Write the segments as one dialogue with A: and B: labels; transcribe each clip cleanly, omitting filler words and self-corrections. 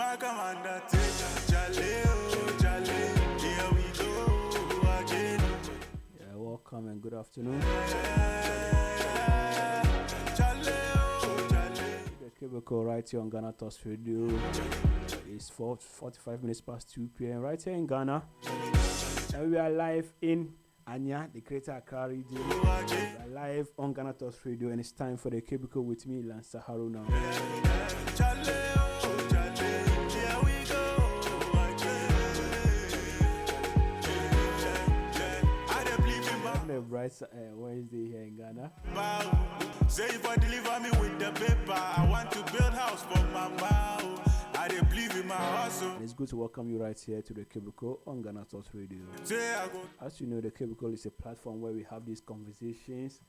A: my commander, Jale, here we go again.
B: Yeah, welcome and good afternoon. The cubicle right here on Ghana Talks Radio. It's 45 minutes past 2 p.m. right here in Ghana. And we are live in Anya, the Greater Accra region. We are live on Ghana Talks Radio, and it's time for the cubicle with me, Lancer Haruna. Bright Wednesday here in Ghana.
A: Say if I deliver me with the paper, I want to build house for my mouth. I dey believe in my hustle.
B: And it's good to welcome you right here to the Cubicle on Ghana Talks Radio. As you know, the Cubicle is a platform where we have these conversations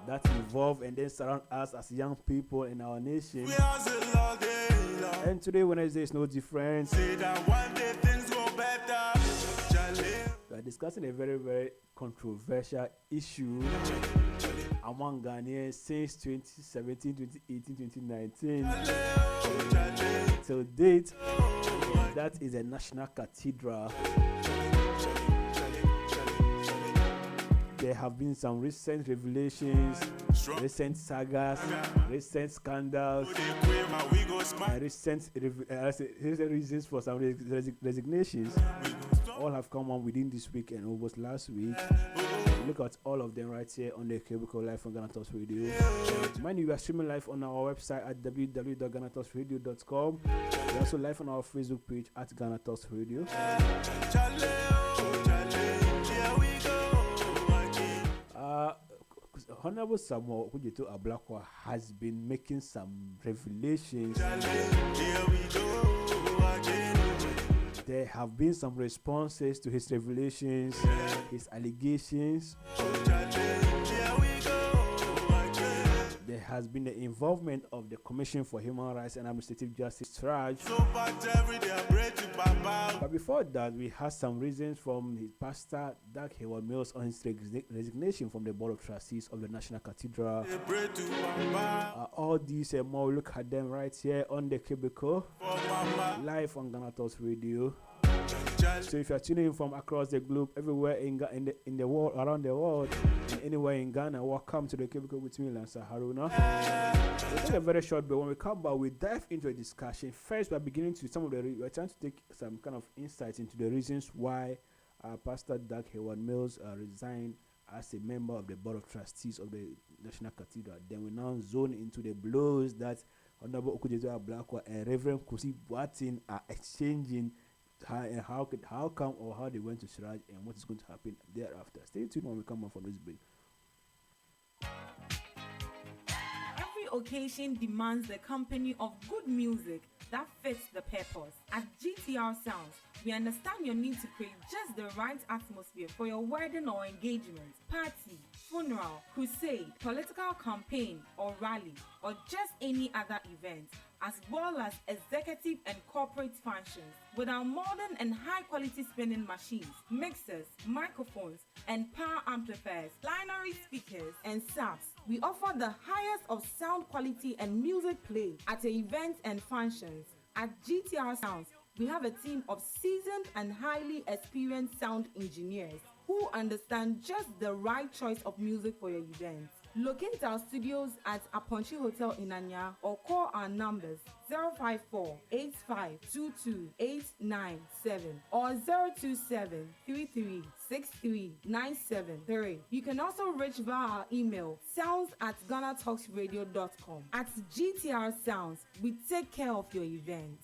B: that involve and then surround us as young people in our nation.
A: We hustle all day long.
B: And today, Wednesday, is no different.
A: Say that one day things go better.
B: We are discussing a very, very controversial issue among Ghanaians since 2017, 2018, 2019 till date. That is a national cathedral. There have been some recent revelations, recent sagas, recent scandals, and recent reasons for some resignations. All have come on within this week and almost last week. Look at all of them right here on the Cubicle Live on Ghana Talks Radio. Mind you, we are streaming live on our website at www.ghanatalksradio.com. We're also live on our Facebook page at Ghana Talks Radio. Honorable Samuel Okudzeto Ablakwah has been making some revelations. There have been some responses to his revelations, his allegations. There has been the involvement of the Commission for Human Rights and Administrative Justice Traj. But before that, we had some reasons from his pastor, Heward Mills, on his resignation from the Board of Trustees of the National Cathedral. All these and more, look at them right here on the Cubicle, live on Ghana Talks Radio. So if you're tuning in from across the globe, everywhere in the world, around the world, and anywhere in Ghana, welcome to the Cubicle with me, Lancer Haruna. We'll take a very short break. When we come back, we dive into a discussion. First, we're beginning to we're trying to take some kind of insights into the reasons why Pastor Heward Mills resigned as a member of the Board of Trustees of the National Cathedral. Then we now zone into the blows that Honorable Okudzeto Ablakwah and Reverend Kusi are exchanging. How come or how they went to Siraj and what is going to happen thereafter. Stay tuned when we come back from this break.
C: Every occasion demands the company of good music that fits the purpose. At GTR Sounds, we understand your need to create just the right atmosphere for your wedding or engagement, party, funeral, crusade, political campaign or rally, or just any other event, as well as executive and corporate functions. With our modern and high-quality spinning machines, mixers, microphones, and power amplifiers, binary speakers, and subs, we offer the highest of sound quality and music play at events and functions. At GTR Sounds, we have a team of seasoned and highly experienced sound engineers who understand just the right choice of music for your event. Locate our studios at Aponchi Hotel in Anya or call our numbers 054-8522-897 or 027-3363-973. You can also reach via our email sounds@ghanatalksradio.com. At GTR Sounds, we take care of your event.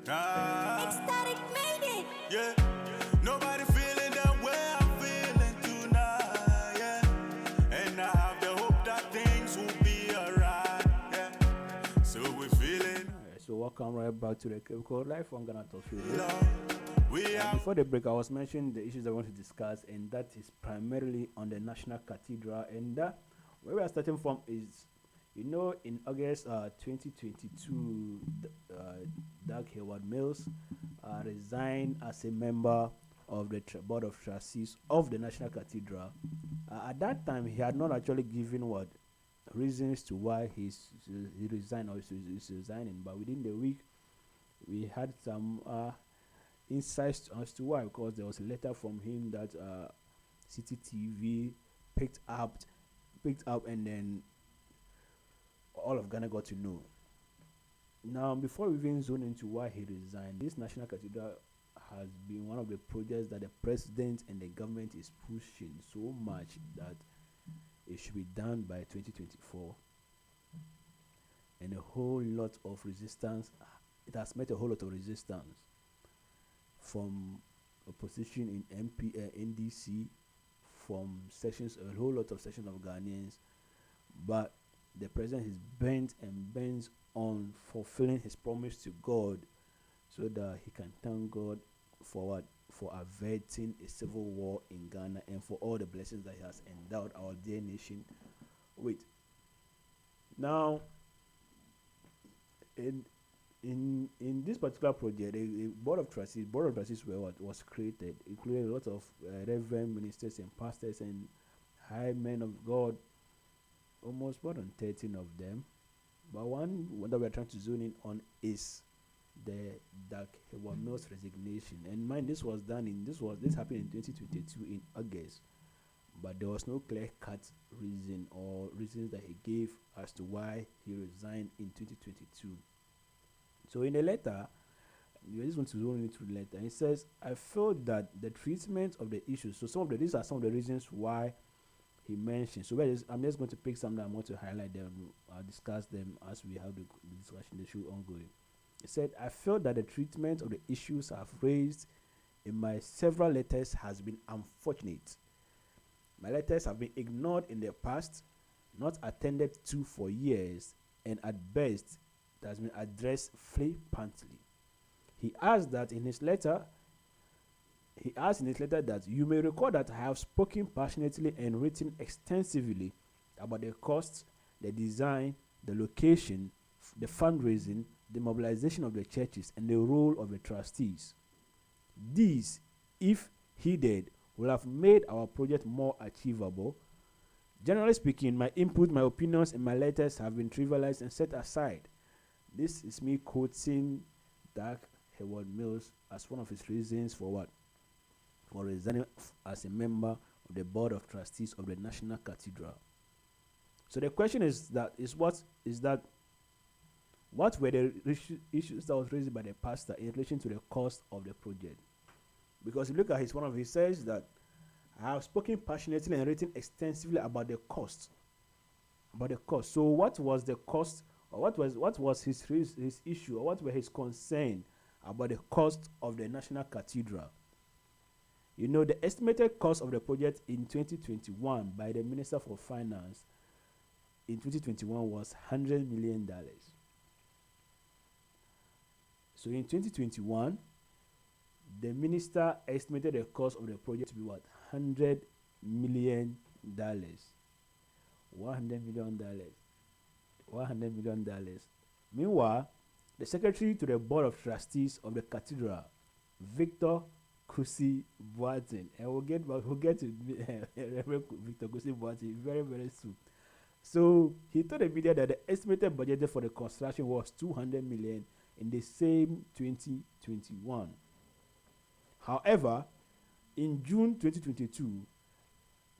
A: Ecstatic made it. Yeah. Nobody feeling the way I'm feeling tonight. Yeah. And I have the hope that things will be alright. Yeah. So we're feeling.
B: Alright, so welcome right back to the Cubicle Live on Ghana Talks Radio. Before the break, I was mentioning the issues I want to discuss, and that is primarily on the National Cathedral. And where we are starting from is, in August 2022, Heward Mills resigned as a member of the board of trustees of the National Cathedral. At that time, he had not actually given what reasons to why he resigned or he's resigning, but within the week, we had some insights as to why, because there was a letter from him that City TV picked up, and then all of Ghana got to know. Now, before we even zone into why he resigned, this National Cathedral has been one of the projects that the president and the government is pushing so much that it should be done by 2024. And a whole lot of resistance. It has met a whole lot of resistance from opposition in NDC, from a whole lot of sections of Ghanaians. But the president is bent and bends on fulfilling his promise to God, so that he can thank God for averting a civil war in Ghana and for all the blessings that he has endowed our dear nation with. Now, in this particular project, a board of trustees was created, including a lot of reverend ministers and pastors and high men of God, almost more than 13 of them. But one that we are trying to zone in on is the Heward Mills resignation. And mind, this happened in 2022 in August, but there was no clear-cut reason or reasons that he gave as to why he resigned in 2022. So in the letter, you just want to zone into the letter. It says, "I feel that the treatment of the issues." So these are some of the reasons why he mentioned. So I'm just going to pick some that I want to highlight them. I'll discuss them as we have the discussion, the show ongoing. He said, "I feel that the treatment of the issues I've raised in my several letters has been unfortunate. My letters have been ignored in the past, not attended to for years, and at best, it has been addressed flippantly." He asked in his letter that, "You may recall that I have spoken passionately and written extensively about the costs, the design, the location, the fundraising, the mobilization of the churches, and the role of the trustees. These, if heeded, will have made our project more achievable. Generally speaking, my input, my opinions, and my letters have been trivialized and set aside." This is me quoting Heward Mills as one of his reasons for resigning as a member of the board of trustees of the National Cathedral. So the question what were the issues that was raised by the pastor in relation to the cost of the project? Because if you look at he says that, "I have spoken passionately and written extensively about the cost." So what was the cost, or what was his issue, or what were his concern about the cost of the National Cathedral? You know, the estimated cost of the project in 2021 by the Minister for Finance in 2021 was $100 million. So in 2021, the minister estimated the cost of the project to be $100 million. $100 million. Meanwhile, the secretary to the board of trustees of the cathedral, Victor Kusi Boatin, and we'll get to Victor Kusi Boatin very, very soon. So he told the media that the estimated budget for the construction was $200 million in the same 2021. However, in June 2022,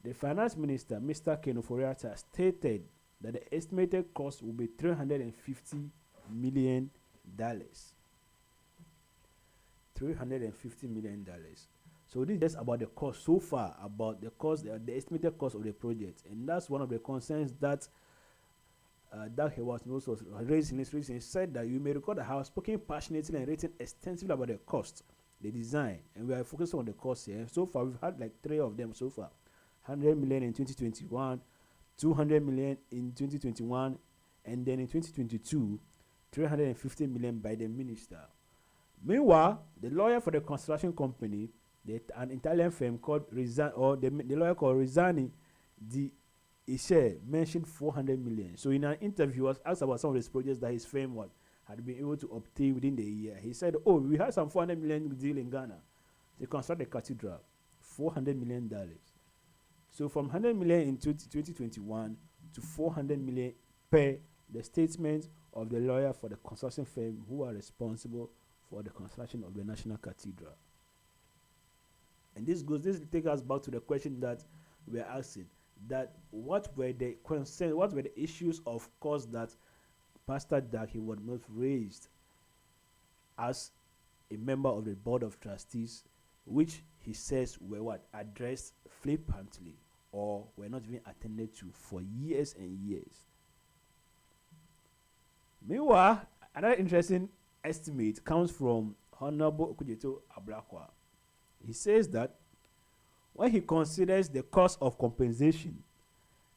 B: the finance minister, Mr. Ken Ofori-Atta, stated that the estimated cost will be $350 million. $350 million. So this is just about the cost so far, about the cost, the estimated cost of the project, and that's one of the concerns that Heward Mills was raised in his reason. He said that, "You may recall that I have spoken passionately and written extensively about the cost, the design, and we are focusing on the cost here. So far, we've had like 3 of them so far: $100 million in 2021, $200 million in 2021, and then in 2022, $350 million by the minister." Meanwhile, the lawyer for the construction company, an Italian firm called the lawyer called Rizzani di Ishe, mentioned $400 million. So in an interview, he was asked about some of these projects that his firm had been able to obtain within the year. He said, "Oh, we had some $400 million deal in Ghana." to construct the cathedral, $400 million. So from 100 million in 2021 to 400 million per the statement of the lawyer for the construction firm who are responsible for the construction of the National Cathedral. And this takes us back to the question that we're asking, that what were the issues of course that Pastor Dag Heward Mills raised as a member of the board of trustees, which he says were addressed flippantly or were not even attended to for years and years. Meanwhile, another interesting estimate comes from Honorable Okudzeto Ablakwah. He says that when he considers the cost of compensation,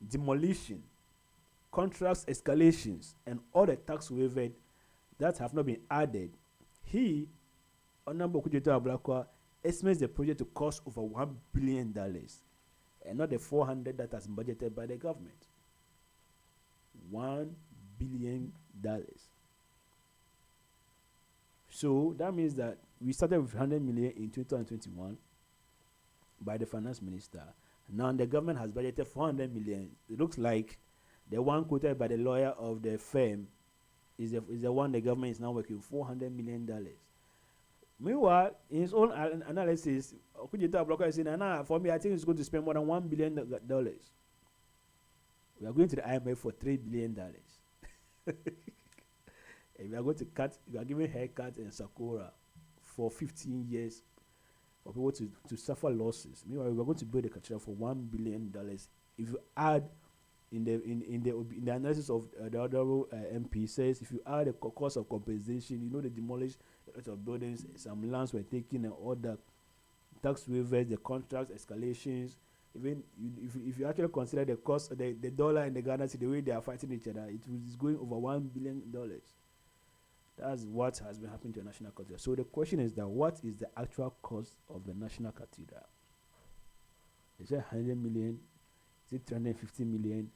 B: demolition, contracts escalations, and all the tax waivers that have not been added, he, Honorable Okudzeto Ablakwah, estimates the project to cost over $1 billion and not the 400 that has been budgeted by the government. $1 billion. So that means that we started with 100 million in 2021 by the finance minister. Now the government has budgeted 400 million. It looks like the one quoted by the lawyer of the firm is the one the government is now working $400 million. Meanwhile, in his own analysis, Okudzeto Ablakwah is saying, for me, I think it's going to spend more than $1 billion. We are going to the IMF for $3 billion. And we are going to we are giving haircuts and Sakura for 15 years for people to suffer losses. Meanwhile, we are going to build a cathedral for $1 billion. If you add in the analysis of the other MP says, if you add the cost of compensation, they demolished a lot of buildings, some lands were taken, and all the tax waivers, the contracts escalations. Even if you actually consider the cost, the dollar and the Ghana cedi, the way they are fighting each other, it is going over $1 billion. That's what has been happening to the National Cathedral. So the question is that what is the actual cost of the National Cathedral? Is it 100 million? Is it 350 million?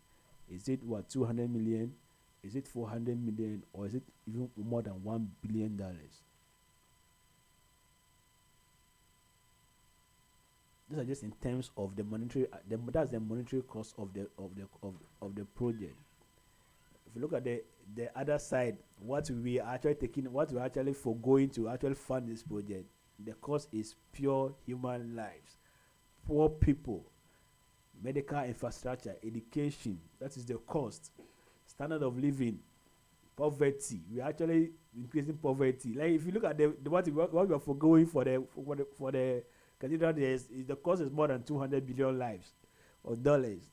B: Is it 200 million? Is it 400 million? Or is it even more than $1 billion? These are just in terms of the monetary. That's the monetary cost of the project. If you look at the other side, what we are actually foregoing to actually fund this project, the cost is pure human lives, poor people, medical infrastructure, education. That is the cost. Standard of living, poverty. We are actually increasing poverty. Like if you look at what we are foregoing for the cathedral, the cost is more than 200 billion lives or dollars.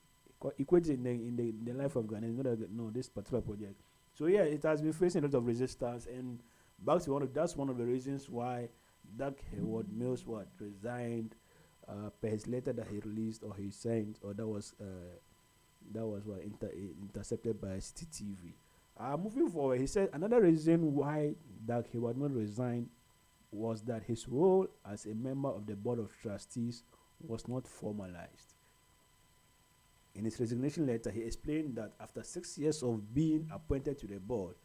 B: Equated in the life of Ghana, this particular project. So yeah, it has been facing a lot of resistance, and back to that's one of the reasons why Dag Heward Mills resigned per his letter that he released or he sent, or that was intercepted by CCTV. Moving forward, he said another reason why Dag Heward Mills resigned was that his role as a member of the board of trustees was not formalized. In his resignation letter, he explained that after 6 years of being appointed to the board,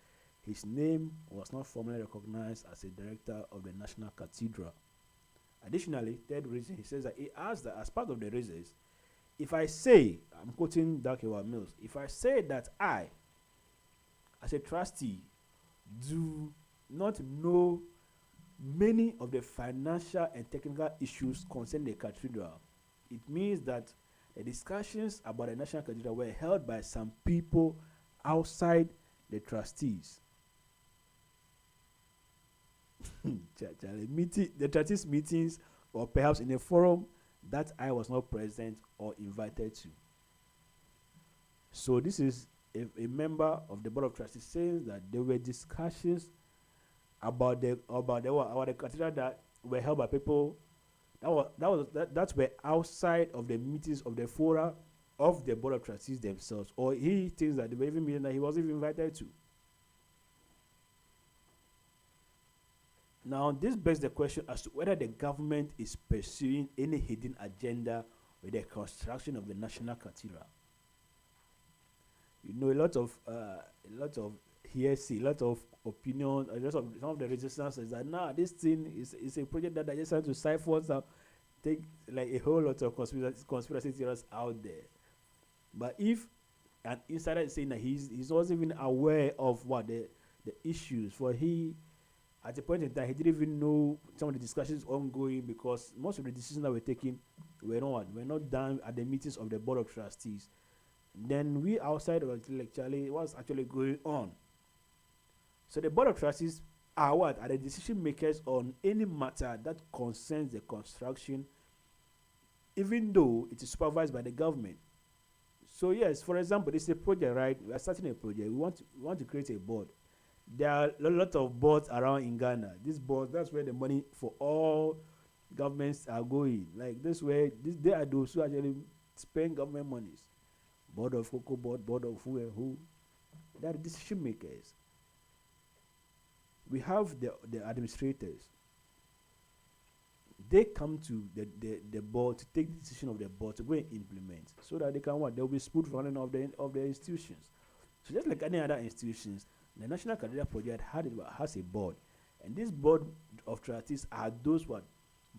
B: his name was not formally recognized as a director of the National Cathedral. Additionally, third reason, he says that he asked that as part of the reasons, if I say, I'm quoting Dag Heward Mills, if I say that I, as a trustee, do not know many of the financial and technical issues concerning the cathedral, it means that the discussions about the National Cathedral were held by some people outside the trustees. The trustees' meetings, or perhaps in a forum that I was not present or invited to. So this is a member of the board of trustees saying that there were discussions about the cathedral that were held by people that were outside of the meetings of the fora of the board of trustees themselves, or he thinks that they were even meeting that he wasn't even invited to. Now, this begs the question as to whether the government is pursuing any hidden agenda with the construction of the National Cathedral. A lot of hearsay, a lot of opinion, a lot of some of the resistance is that this thing is a project that I just trying to cipher some, take like a whole lot of conspiracy theorists out there. But if an insider is saying that he's not even aware of what the issues, for he at a point in time he didn't even know some of the discussions ongoing, because most of the decisions that were taken were not done at the meetings of the board of trustees. Then we outside of intellectually what's actually going on. So the board of trustees are the decision makers on any matter that concerns the construction, even though it is supervised by the government. So yes, for example, this is a project, right? We are starting a project. We want to create a board. There are a lot of boards around in Ghana. This board, that's where the money for all governments are going. Like they are those who actually spend government monies. Board of Cocoa Board, board of who and who. They are the decision makers. We have the administrators. They come to the board to take the decision of the board to go and implement, so that they can there will be smooth running of the institutions. So just like any other institutions, the National Cathedral Project has a board, and this board of trustees are those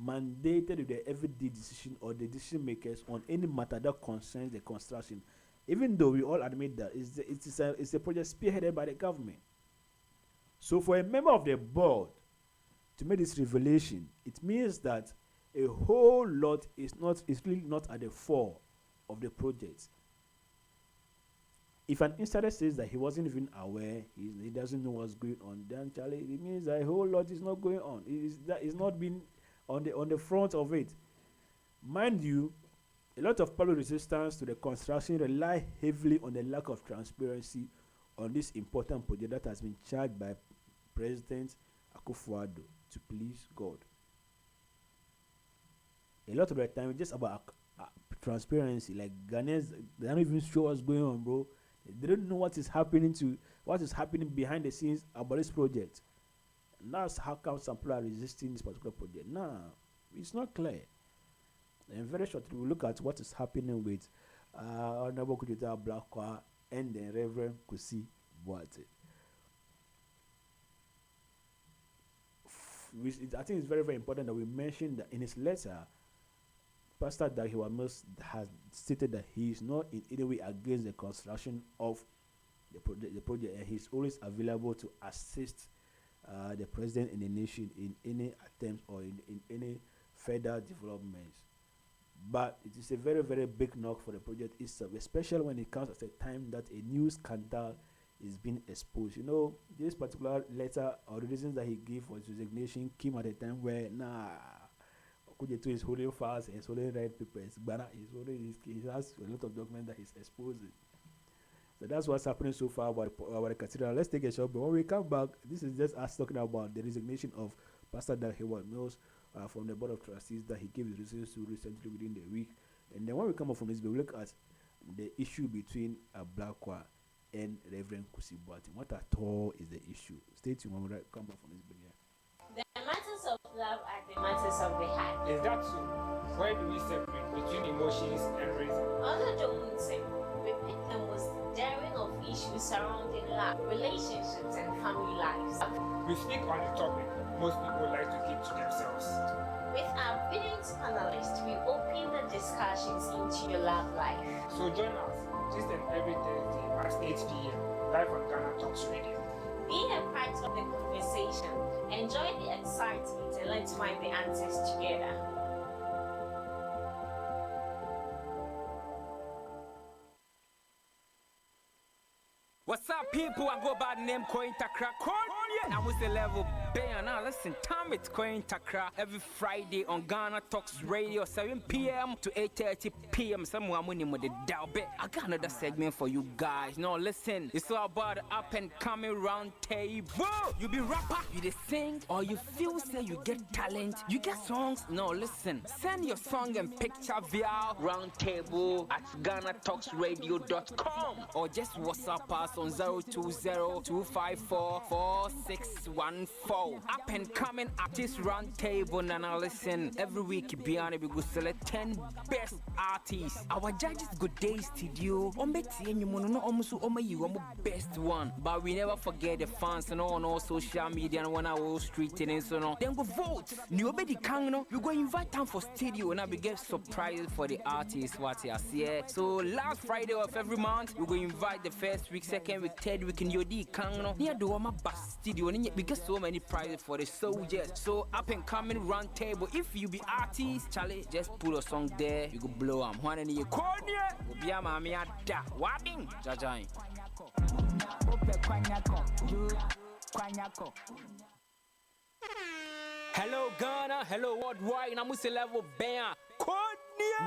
B: mandated with the everyday decision or the decision makers on any matter that concerns the construction. Even though we all admit that it's a project spearheaded by the government. So for a member of the board to make this revelation, it means that a whole lot is really not at the fore of the project. If an insider says that he wasn't even aware, he doesn't know what's going on, then Charlie, it means that a whole lot is not going on. It's not been on the front of it. Mind you, a lot of public resistance to the construction rely heavily on the lack of transparency on this important project that has been charged by President Akufo-Addo to please God. A lot of the time, it's just about transparency. Like Ghanaians, they don't even sure what's going on, bro. They don't know what is happening behind the scenes about this project. And that's how come some people are resisting this particular project. Nah, it's not clear. And very shortly, we'll look at what is happening with Honorable Okudzeto Ablakwah and the Reverend Kusi. I think it's very, very important that we mention that in his letter, Pastor Heward has stated that he is not in any way against the construction of the project, and he's always available to assist the president and the nation in any attempts or in any further developments. But it is a very, very big knock for the project itself, especially when it comes at a time that a new scandal is being exposed. You know, this particular letter or the reasons that he gave for his resignation came at a time where Okudzeto is holding fast, he's holding red papers. He has a lot of documents that he's exposing. So that's what's happening so far about the cathedral. Let's take a short break. When we come back, this is just us talking about the resignation of Pastor Heward Mills from the board of trustees that he gave his reasons to recently within the week. And then when we come up from this, we look at the issue between Ablakwah and Reverend Kusi. What at all is the issue? Stay tuned when we come back from this video.
D: The matters of love are the matters of the heart.
E: Is that so? Why do we separate between emotions and reason?
D: Other don't say we pick the most daring of issues surrounding love, relationships, and family lives.
E: We speak on the topic most people like to keep to themselves.
D: With our brilliant panelists, we open the discussions into your love life.
E: So join us just and every Thursday at 8 p.m. live on Ghana Talks Radio.
D: Be a part of the conversation, enjoy the excitement, and let's find the answers together.
F: What's up, people? I go by the name Coin Takra. Now with the level bang. Now listen, time it's Coin Takra every Friday on Ghana Talks Radio, 7 p.m. to 8:30 p.m. Someone winning with the dial bet. I got another segment for you guys. Now listen, it's all about the up and coming round table. You be rapper, you dey sing, or you feel say you get talent, you get songs. No, listen, send your song and picture via roundtable at GhanaTalksRadio.com or just WhatsApp us on 020-254-4614. Yo, up and coming artist round table, and now listen. Every week, Biana, we go select 10 best artists. Our judges go day studio. Ombeti and you mono almost you best one. But we never forget the fans and on all social media and on our street and so on. Then go vote. New baby can no. We go invite them for studio and we get surprises for the artists. What you see? So last Friday of every month, we go invite the first week, second week, third week in your D can no. Near the Wama Bus Studio and we get so many prizes for the soldiers. So up and coming round table. If you be artist, Charlie, just put a song there. You go blow them. One in your corner. Be a mammy at that. Wapping. Jajain. Hello Ghana, hello worldwide, and I'm with the level band.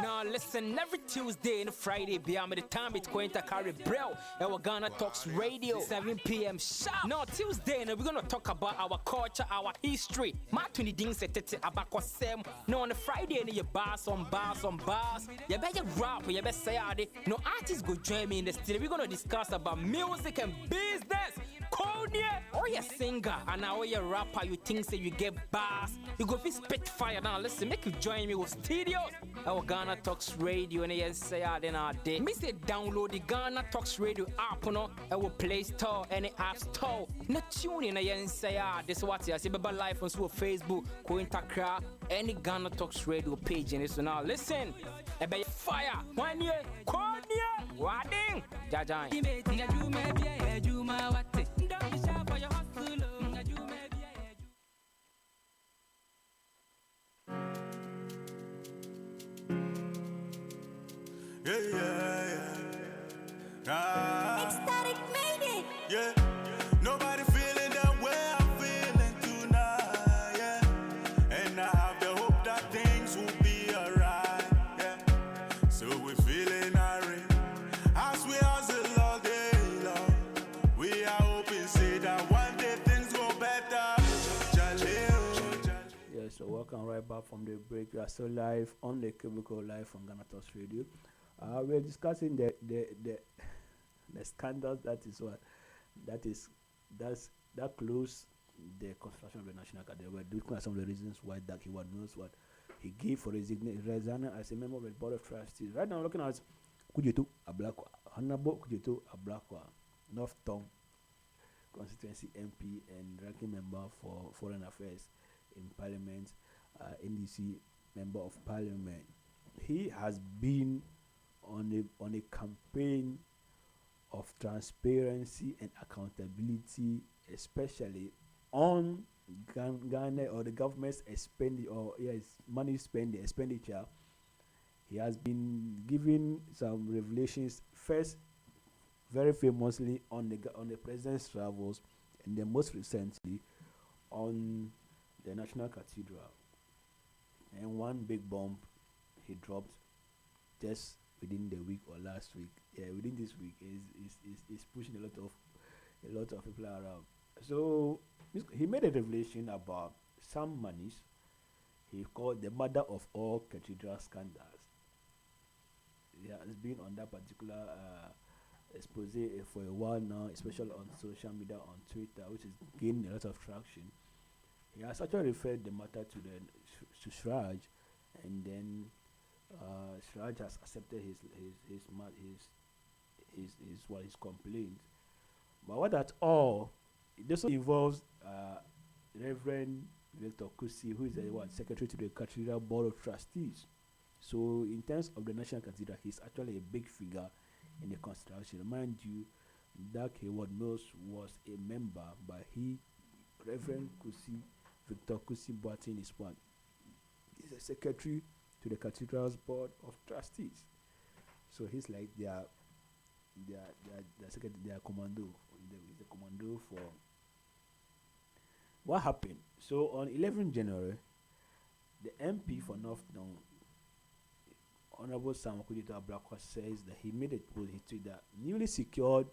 F: Now listen, every Tuesday and Friday, beyond the time it's going to carry bro. Our Ghana Talks Radio, 7 p.m. sharp. Now Tuesday, we're gonna talk about our culture, our history. Matuni ding setete Ablakwah sem. Now on the Friday, you bars on bars. You better rap, you better say it. No artists go join me in the studio. We're gonna discuss about music and business. Konya, or you singer, and now you rapper, you think say you get bars. You go fi spit fire. Now listen, make you join me with studios. Our Ghana Talks Radio and you say then our day. Me say download the Ghana Talks Radio app no. Our Play Store and the App Store. Na tune in and say this what you see baba live on Facebook, Kointakra, any Ghana Talks Radio page and so now listen. Ebe fire. 1 year, Konya, Wading, Jajan.
A: Ecstatic made it. Yeah. Nobody feeling the way I'm feeling tonight. Yeah. And I have the hope that things will be alright. Yeah. So we're feeling irate as we hustle all day long. We are hoping say that one day things go better.
B: Yeah, so welcome right back from the break. We are still live on the Cubicle live from Ghana Talks Radio. We're discussing the scandals that close the construction of the National Cathedral. We're looking at some of the reasons why that Heward knows what he gave for resigning as a member of the Board of Trustees. Right now, I'm looking at Okudzeto Ablakwah, Honorable Okudzeto Ablakwah, North Tongue constituency MP and ranking member for Foreign Affairs in Parliament, NDC member of Parliament. He has been on a campaign of transparency and accountability, especially on Ghana or the government's expenditure. He has been giving some revelations. First, very famously on the president's travels, and then most recently on the National Cathedral. And one big bomb he dropped just within the week or last week. Yeah, within this week is pushing a lot of people around. So he made a revelation about some monies he called the mother of all cathedral scandals. He has been on that particular expose for a while now, especially on social media, on Twitter, which is gaining a lot of traction. He has actually referred the matter to Shraj, and then Shraj has accepted his complaint. But what at all, it also involves Reverend Victor Kusi, who is the secretary to the Cathedral Board of Trustees. So in terms of the National Cathedral, he's actually a big figure in the construction. Mind you, that Heward Mills was a member, but Reverend Kusi, Victor Kusi Boatin is one. He's a secretary to the Cathedral's Board of Trustees. So he's like their secretary, their commando. He's the commando for what happened. So on 11 January, the MP for North Down, Honorable Okudzeto Ablakwah, says that he made a post. He tweeted that newly secured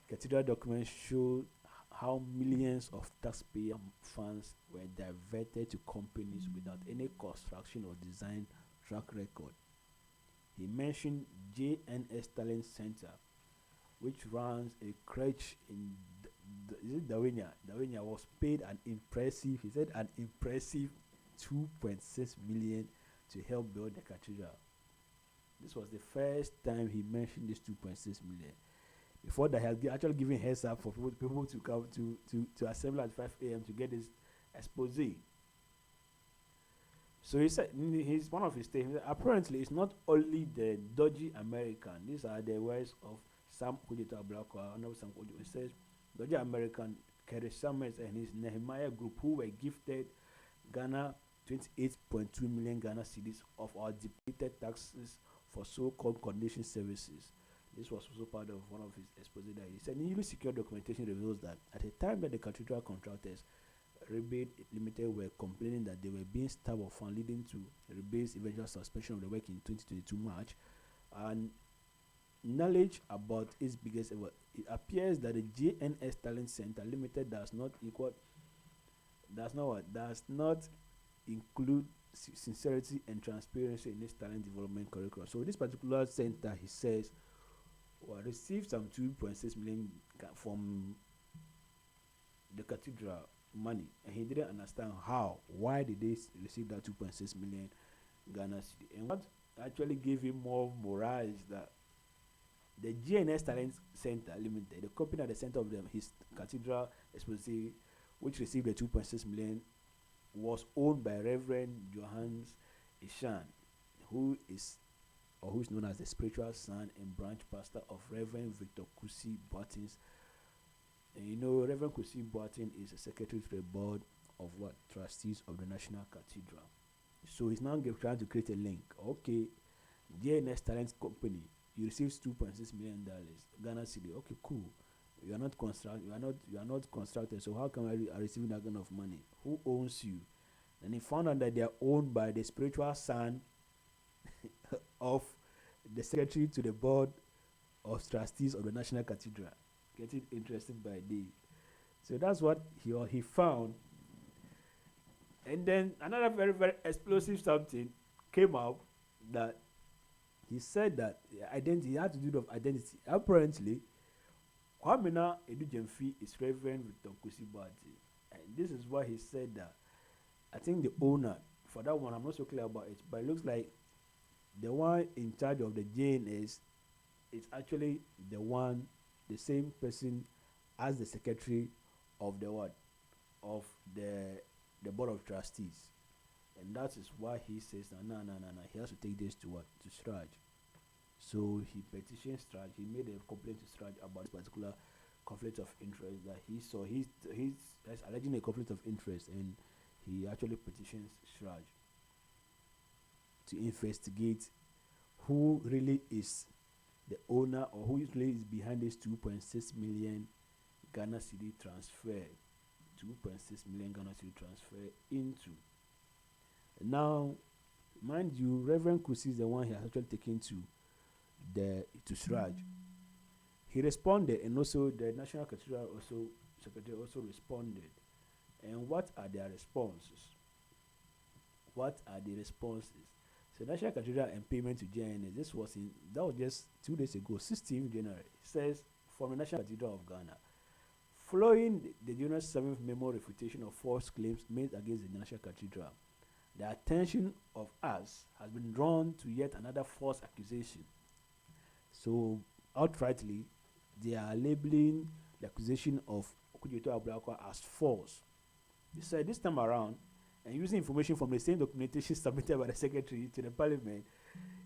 B: cathedral documents show how millions of taxpayer funds were diverted to companies without any construction or design track record. He mentioned JNS Talent Center, which runs a crèche in is it Dawinia? Dawinia was paid an impressive, he said, an impressive 2.6 million to help build the cathedral. This was the first time he mentioned this 2.6 million. Before that, he had actually given heads up for people to come to assemble at 5 a.m. to get this expose. So he said, he's one of his statements. Apparently, it's not only the dodgy American. These are the words of Sam Okudzeto Ablakwah. Sam Okudzeto. He says, dodgy American Kerry Summers and his Nehemiah group, who were gifted Ghana 28.2 million Ghana cedis of our depleted taxes for so-called condition services. This was also part of one of his exposé that he said newly secure documentation reveals that at a time that the cathedral contractors Rebate Limited were complaining that they were being starved of funds, leading to Rebate's eventual suspension of the work in 2022 March, and knowledge about its biggest ever. It appears that the JNS Talent Center Limited does not include sincerity and transparency in its talent development curriculum. So this particular center, he says, received some 2.6 million from the cathedral money, and he didn't understand why did they receive that 2.6 million Ghana cedi. And what actually gave him more morale is that the GNS Talent Center Limited, the company at the center of his cathedral exposé, which received the 2.6 million, was owned by Reverend Johannes Ishan, who is known as the spiritual son and branch pastor of Reverend Victor Kusi Buttons. And you know, Reverend Kusi Buttons is a secretary to the board of trustees of the National Cathedral. So he's now trying to create a link. Okay, JNS Talent Company, you received $2.6 million Ghana cedi. Okay, cool. You are not constructed. So how come I are receiving that kind of money? Who owns you? And he found out that they are owned by the spiritual son of the secretary to the board of trustees of the National Cathedral. Getting interested by day. So that's what he found. And then another very, very explosive something came out, that he said that identity had to do with identity. Apparently, Kwamina Edujemfi is Reverend Victor Kusi Buttons. And this is why he said that. I think the owner, for that one, I'm not so clear about it, but it looks like the one in charge of the JNS is actually the same person as the secretary of the board of trustees. And that is why he says no, he has to take this to Straj. So he petitioned Straj. He made a complaint to Straj about this particular conflict of interest that he saw. He's alleging a conflict of interest, and he actually petitions Straj to investigate who really is the owner, or who really is behind this 2.6 million Ghana cedi transfer. 2.6 million Ghana cedi transfer into. Now, mind you, Reverend Kusi is the one he has actually taken to Straj. He responded, and also the National Cathedral Secretary also responded. And what are their responses? So National Cathedral and payment to JNS. That was just 2 days ago, 16th January. It says, from the National Cathedral of Ghana, following the January 7th memo refutation of false claims made against the National Cathedral, the attention of us has been drawn to yet another false accusation. So outrightly, they are labeling the accusation of Okudzeto Ablakwah as false. They said this time around, and using information from the same documentation submitted by the secretary to the parliament,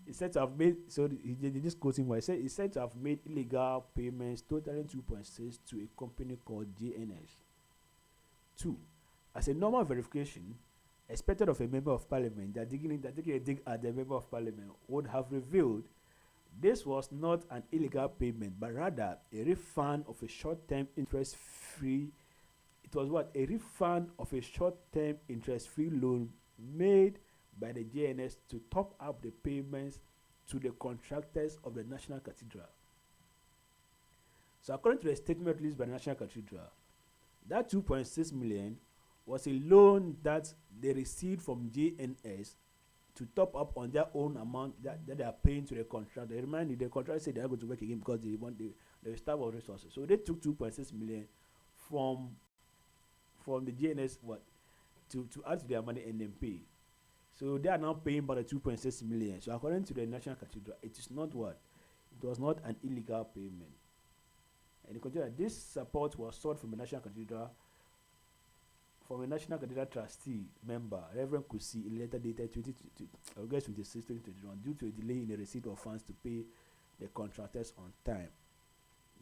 B: he said to have made, so he just quoting what he said to have made illegal payments totaling 2.6 to a company called JNS. 2. As a normal verification expected of a member of parliament, that taking a dig at the member of parliament would have revealed this was not an illegal payment, but rather a refund of a short-term interest-free. It was a refund of a short-term interest-free loan made by the JNS to top up the payments to the contractors of the National Cathedral. So according to the statement released by the National Cathedral, that 2.6 million was a loan that they received from JNS to top up on their own amount that they are paying to the contractor. They remind you, the contractor said they are going to work again because they want the staff of resources. So they took 2.6 million from the GNS to add to their money and then pay. So they are now paying about the 2.6 million. So according to the National Cathedral, it is not what? It was not an illegal payment. And they continue that this support was sought from the National Cathedral, from a National Cathedral trustee member, Reverend Kusi, in letter dated August 26, 2021, due to a delay in the receipt of funds to pay the contractors on time.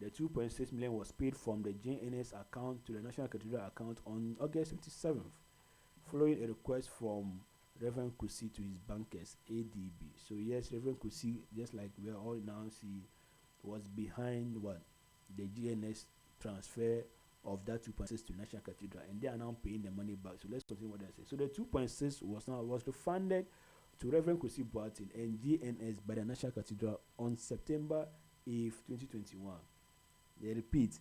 B: The 2.6 million was paid from the JNS account to the National Cathedral account on August 27th, following a request from Reverend Kusi to his bankers, ADB. So yes, Reverend Kusi, just like we are all now see, was behind what? The GNS transfer of that 2.6 to National Cathedral, and they are now paying the money back. So let's continue what they say. So the 2.6 was refunded to Reverend Kusi Boatin and GNS by the National Cathedral on September 8th, 2021. They repeat,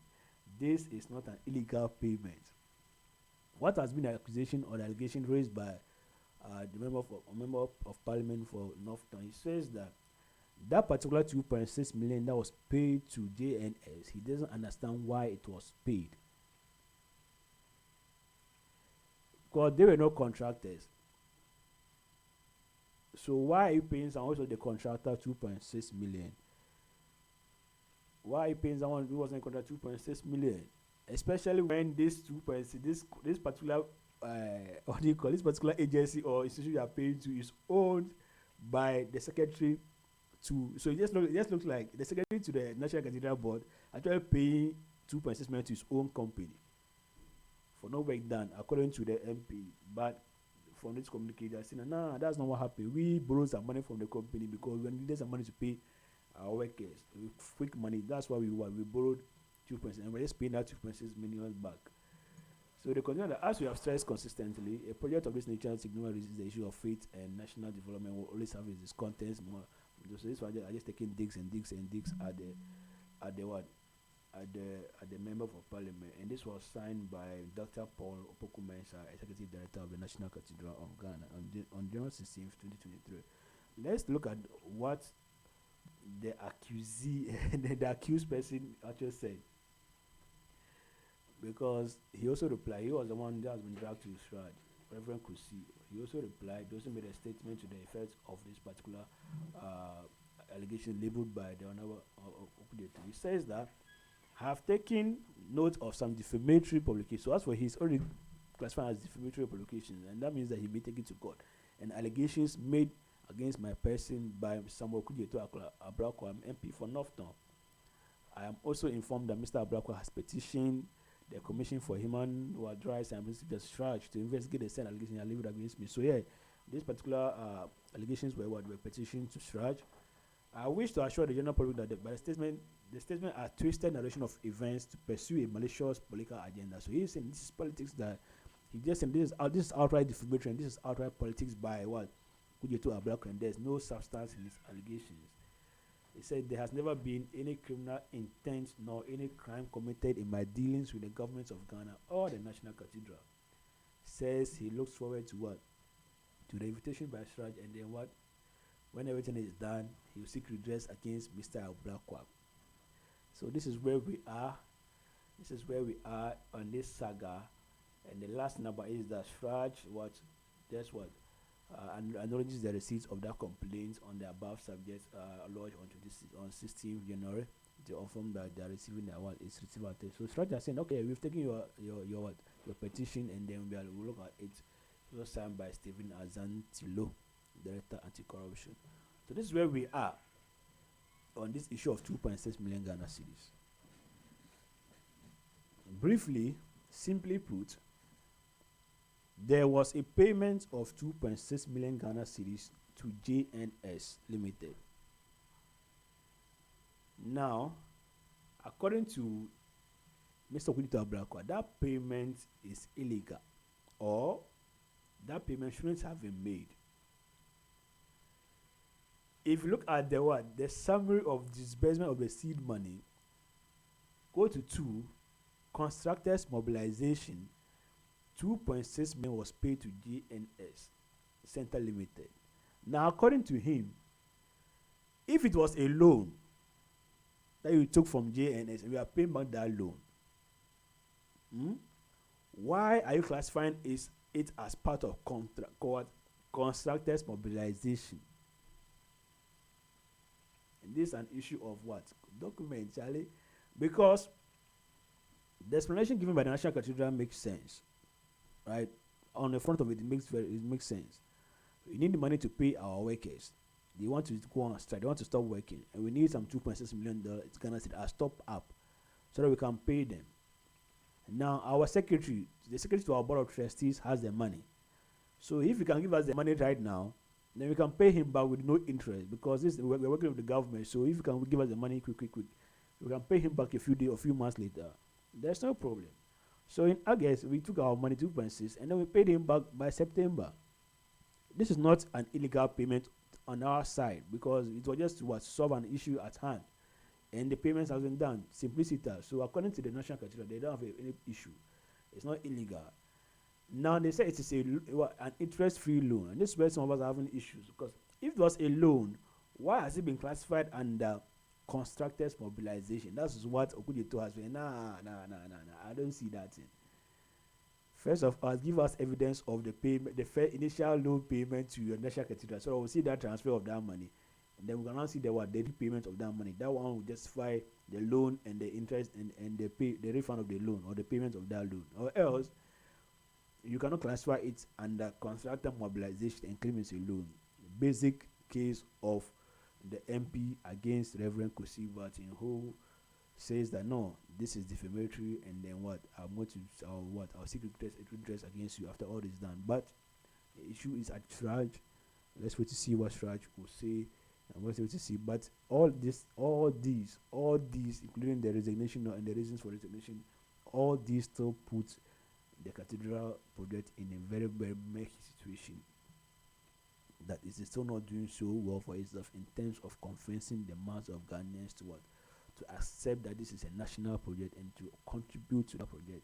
B: this is not an illegal payment. What has been the accusation or the allegation raised by the member of Parliament for Northtown? He says that particular 2.6 million that was paid to JNS, he doesn't understand why it was paid. Because they were no contractors. So why are you paying someone also the contractor 2.6 million? Why are you paying someone who wasn't contract 2.6 million? Especially when this 2.6 this particular what do you call this particular agency or institution you are paying to is owned by the secretary to, so it just looks like the secretary to the National Cathedral Board actually paying 2.6 million to his own company for no work done, according to the MP. But from this communicator, saying, nah, that's not what happened. We borrowed some money from the company because we needed some money to pay our workers. Quick money. That's why we borrowed 2.6, and we're just paying that 2.6 million back. So they continue that, as we have stressed consistently, a project of this nature significantly raises the issue of faith and national development will always have its contents more. So this one are just taking digs at the member of Parliament, and this was signed by Dr. Paul Opoku-Mensah, Executive Director of the National Cathedral of Ghana, on January 16, 2023. Let's look at what the the accused person actually said, because he also replied. He was the one that has been dragged to his trial, Reverend Kusi. He also replied. He also made a statement to the effect of this particular allegation labeled by the Honorable Okudzeto. He says that, have taken note of some defamatory publications. So as for his already classified as defamatory publications, and that means that he may take it to court, and allegations made against my person by Samuel Okudzeto Ablakwah, MP for Northtown. I am also informed that Mr. Ablakwah has petitioned the Commission for Human Rights and Administrative Justice to investigate the same allegations and leave it against me. So yeah, these particular allegations were petitioned to Sraj. I wish to assure the general public that by the statement are twisted narration of events to pursue a malicious political agenda. So he's saying this is politics, that he just said this is outright defamatory and this is outright politics by what Okudzeto Ablakwah, and there's no substance in his allegations. He said there has never been any criminal intent nor any crime committed in my dealings with the government of Ghana or the National Cathedral. Says he looks forward to what? To the invitation by Sraj, and then what? When everything is done, he will seek redress against Mr. Ablakwah. So this is where we are. This is where we are on this saga. And the last number is that Sraj acknowledges the receipts of that complaint on the above subject lodged on 16th January. They inform that they are receiving their it's received at it. So Sraj are saying, okay, we've taken your petition, and then we'll look at it. It was signed by Stephen Azantilo, Director Anti-Corruption. So this is where we are on this issue of 2.6 million Ghana cedis. Briefly, simply put, there was a payment of 2.6 million Ghana cedis to JNS Limited. Now, according to Mr. Okudzeto Ablakwah, that payment is illegal, or that payment shouldn't have been made. If you look at the summary of disbursement of the seed money, go to 2, constructors mobilization, 2.6 million was paid to GNS Center Limited. Now, according to him, if it was a loan that you took from JNS and you are paying back that loan, Why are you classifying it as part of constructors mobilization? And this is an issue of what? Document, Charlie. Because the explanation given by the National Cathedral makes sense. Right? On the front of it, it makes sense. We need the money to pay our workers. They want to go on strike. They want to stop working. And we need some $2.6 million. It's going to say, stop up so that we can pay them. Now, our secretary, the secretary to our board of trustees has the money. So if you can give us the money right now, then we can pay him back with no interest, because we're working with the government. So if you can give us the money quick, we can pay him back a few months later. There's no problem. So in August, we took our money, 2.6, and then we paid him back by September. This is not an illegal payment on our side, because it was just to solve an issue at hand. And the payments have been done. Simplicity. So according to the National Cathedral, they don't have any issue. It's not illegal. Now they say it is an interest-free loan, and this is where some of us are having issues, because if it was a loan, why has it been classified under constructors mobilization? That is what Okudzeto has been. Nah. I don't see that thing. First of all, give us evidence of the payment, the initial loan payment to your National Cathedral, so we'll see that transfer of that money. And then we can now see the repayment of that money. That one will justify the loan and the interest and the refund of the loan, or the payment of that loan. Or else, you cannot classify it under constructor mobilization and claim it's a loan. Basic case of the MP against Reverend Kusi, who says that no, this is defamatory, and then our motives, our secret interest against you after all is done. But the issue is at Shraj. Let's wait to see what Shraj will say. And we'll wait to see. But all these, including the resignation and the reasons for resignation, all these still put the Cathedral project in a very, very messy situation. That is still not doing so well for itself in terms of convincing the mass of Ghanaians to accept that this is a national project and to contribute to that project,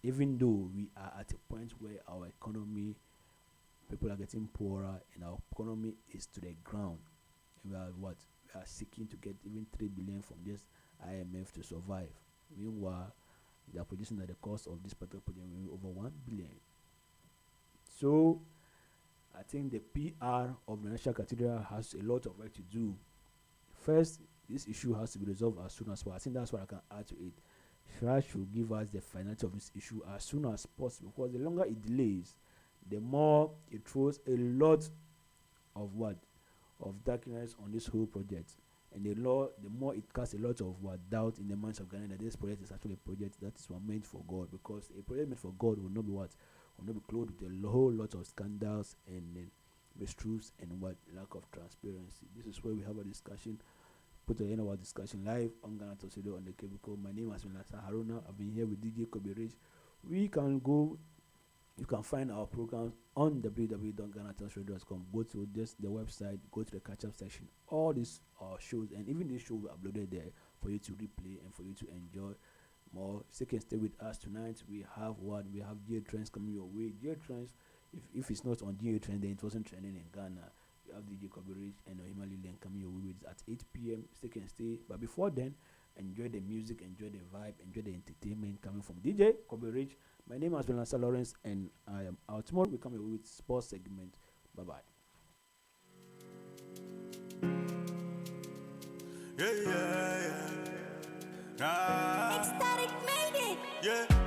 B: even though we are at a point where our economy, people are getting poorer, and our economy is to the ground. And we are seeking to get even 3 billion from this IMF to survive. Meanwhile, they are producing at the cost of this particular project over 1 billion. So I think the PR of the National Cathedral has a lot of work to do. First, this issue has to be resolved as soon as possible. I think that's what I can add to it. Shraj should give us the financial of this issue as soon as possible, because the longer it delays, the more it throws a lot of darkness on this whole project. And the more it casts a lot of doubt in the minds of Ghana that this project is actually a project that is meant for God, because a project meant for God will not be clothed with a whole lot of scandals and mistruths and lack of transparency. This is where we have a discussion. Put the end of our discussion live on Ghana Talks Radio on the cable. My name has been Lasa Haruna. I've been here with DJ Kobe. You can find our programs on www.ghanatalksradio.com. Go to the website, go to the catch-up section. All these shows, and even this show, will be uploaded there for you to replay and for you to enjoy more. So you can stay with us tonight. We have J Trends coming your way. J Trends, if it's not on J Trends, then it wasn't trending in Ghana. We have DJ Coverage and Ohima Lilian coming your way at 8 p.m. So you can stay. But before then, enjoy the music, enjoy the vibe, enjoy the entertainment coming from DJ Coverage. My name has been Lancer Lawrence, and I am out. Tomorrow we come with sports segment. Bye bye.
A: Yeah.
G: Ecstatic made it.
A: Yeah.